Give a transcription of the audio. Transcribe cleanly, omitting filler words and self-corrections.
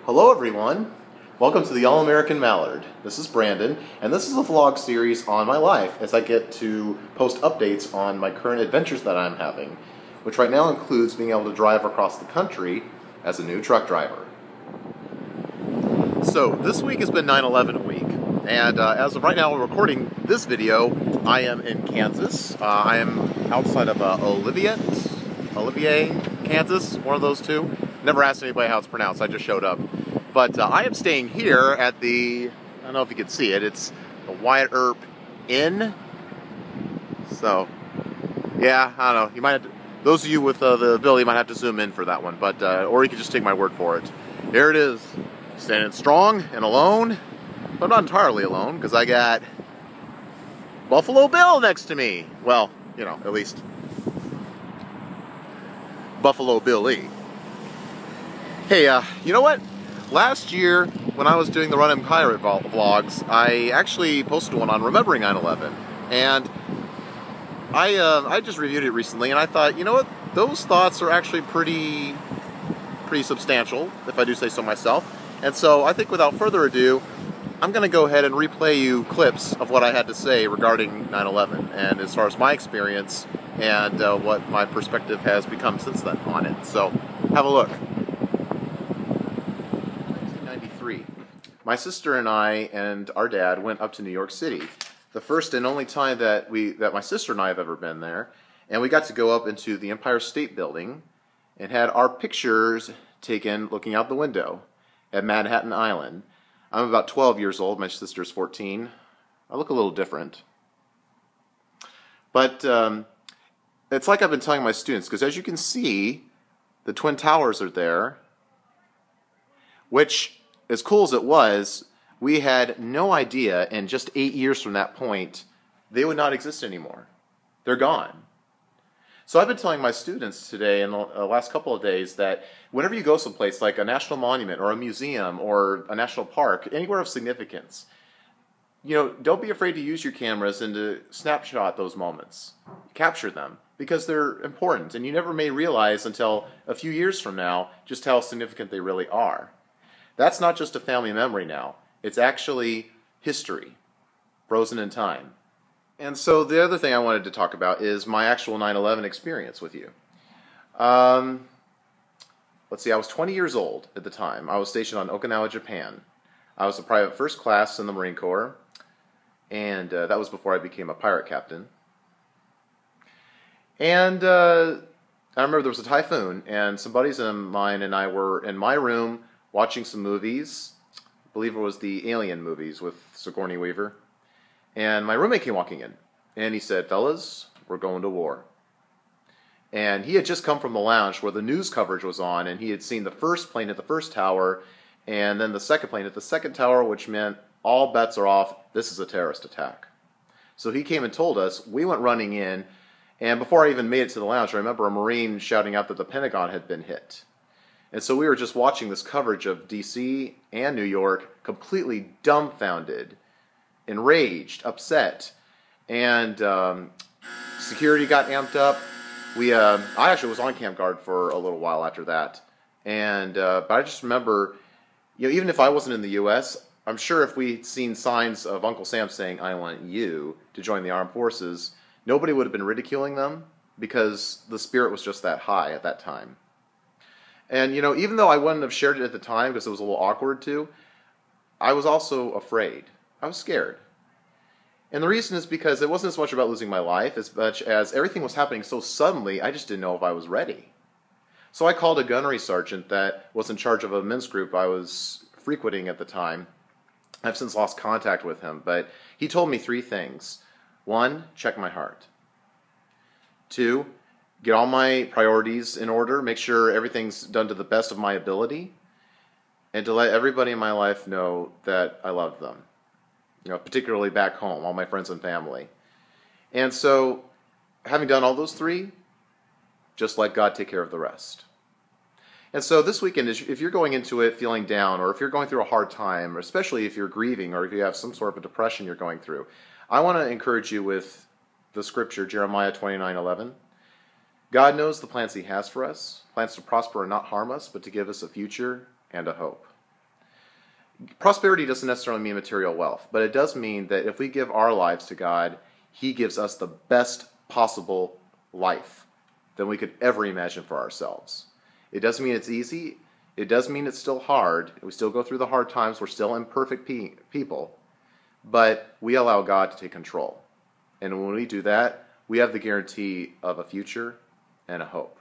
Hello everyone! Welcome to the All-American Mallard. This is Brandon, and this is a vlog series on my life as I get to post updates on my current adventures that I'm having, which right now includes being able to drive across the country as a new truck driver. So, this week has been 9/11 week, and as of right now we're recording this video, I am in Kansas. I am outside of Olivier, Kansas, one of those two. Never asked anybody how it's pronounced, I just showed up. But I am staying here at the, I don't know if you can see it, it's the Wyatt Earp Inn. So, yeah, I don't know, you might have to, those of you with the ability might have to zoom in for that one, but, or you can just take my word for it. Here it is, standing strong and alone, but not entirely alone, because I got Buffalo Bill next to me. Well, you know, at least Buffalo Billy. Hey, you know what? Last year, when I was doing the Run 'Em Pirate vlogs, I actually posted one on remembering 9/11, and I just reviewed it recently, and I thought, you know what? Those thoughts are actually pretty substantial, if I do say so myself. And so I think without further ado, I'm going to go ahead and replay you clips of what I had to say regarding 9/11, and as far as my experience and what my perspective has become since then on it. So, have a look. 1993. My sister and I and our dad went up to New York City. The first and only time that my sister and I have ever been there, and we got to go up into the Empire State Building and had our pictures taken looking out the window at Manhattan Island. I'm about 12 years old, my sister's 14. I look a little different. But it's like I've been telling my students, because as you can see, the Twin Towers are there, which, as cool as it was, we had no idea in just 8 years from that point, they would not exist anymore. They're gone. So I've been telling my students today in the last couple of days that whenever you go someplace like a national monument or a museum or a national park, anywhere of significance, you know, don't be afraid to use your cameras and to snapshot those moments. Capture them, because they're important, and you never may realize until a few years from now just how significant they really are. That's not just a family memory now. It's actually history, frozen in time. And so the other thing I wanted to talk about is my actual 9/11 experience with you. Let's see, I was 20 years old at the time. I was stationed on Okinawa, Japan. I was a private first class in the Marine Corps, and that was before I became a pirate captain. And I remember there was a typhoon, and some buddies of mine and I were in my room watching some movies. I believe it was the Alien movies with Sigourney Weaver. And my roommate came walking in, and he said, "Fellas, we're going to war." And he had just come from the lounge where the news coverage was on, and he had seen the first plane at the first tower, and then the second plane at the second tower, which meant all bets are off, this is a terrorist attack. So he came and told us, we went running in, and before I even made it to the lounge, I remember a Marine shouting out that the Pentagon had been hit. And so we were just watching this coverage of DC and New York, completely dumbfounded, enraged, upset, and security got amped up. I actually was on camp guard for a little while after that, and but I just remember, you know, even if I wasn't in the U.S., I'm sure if we'd seen signs of Uncle Sam saying, "I want you to join the armed forces," nobody would have been ridiculing them, because the spirit was just that high at that time. And you know, even though I wouldn't have shared it at the time because it was a little awkward too, I was also afraid. I was scared. And the reason is because it wasn't as much about losing my life as much as everything was happening so suddenly, I just didn't know if I was ready. So I called a gunnery sergeant that was in charge of a men's group I was frequenting at the time. I've since lost contact with him, but he told me 3 things. 1, check my heart. 2, get all my priorities in order, make sure everything's done to the best of my ability, and to let everybody in my life know that I love them. You know, particularly back home, all my friends and family. And so, having done all those 3, just let God take care of the rest. And so this weekend, if you're going into it feeling down, or if you're going through a hard time, or especially if you're grieving, or if you have some sort of a depression you're going through, I want to encourage you with the scripture, Jeremiah 29:11. God knows the plans He has for us, plans to prosper and not harm us, but to give us a future and a hope. prosperity doesn't necessarily mean material wealth, but it does mean that if we give our lives to God, He gives us the best possible life than we could ever imagine for ourselves. It doesn't mean it's easy. It does mean it's still hard. We still go through the hard times. We're still imperfect people. But we allow God to take control. And when we do that, we have the guarantee of a future and a hope.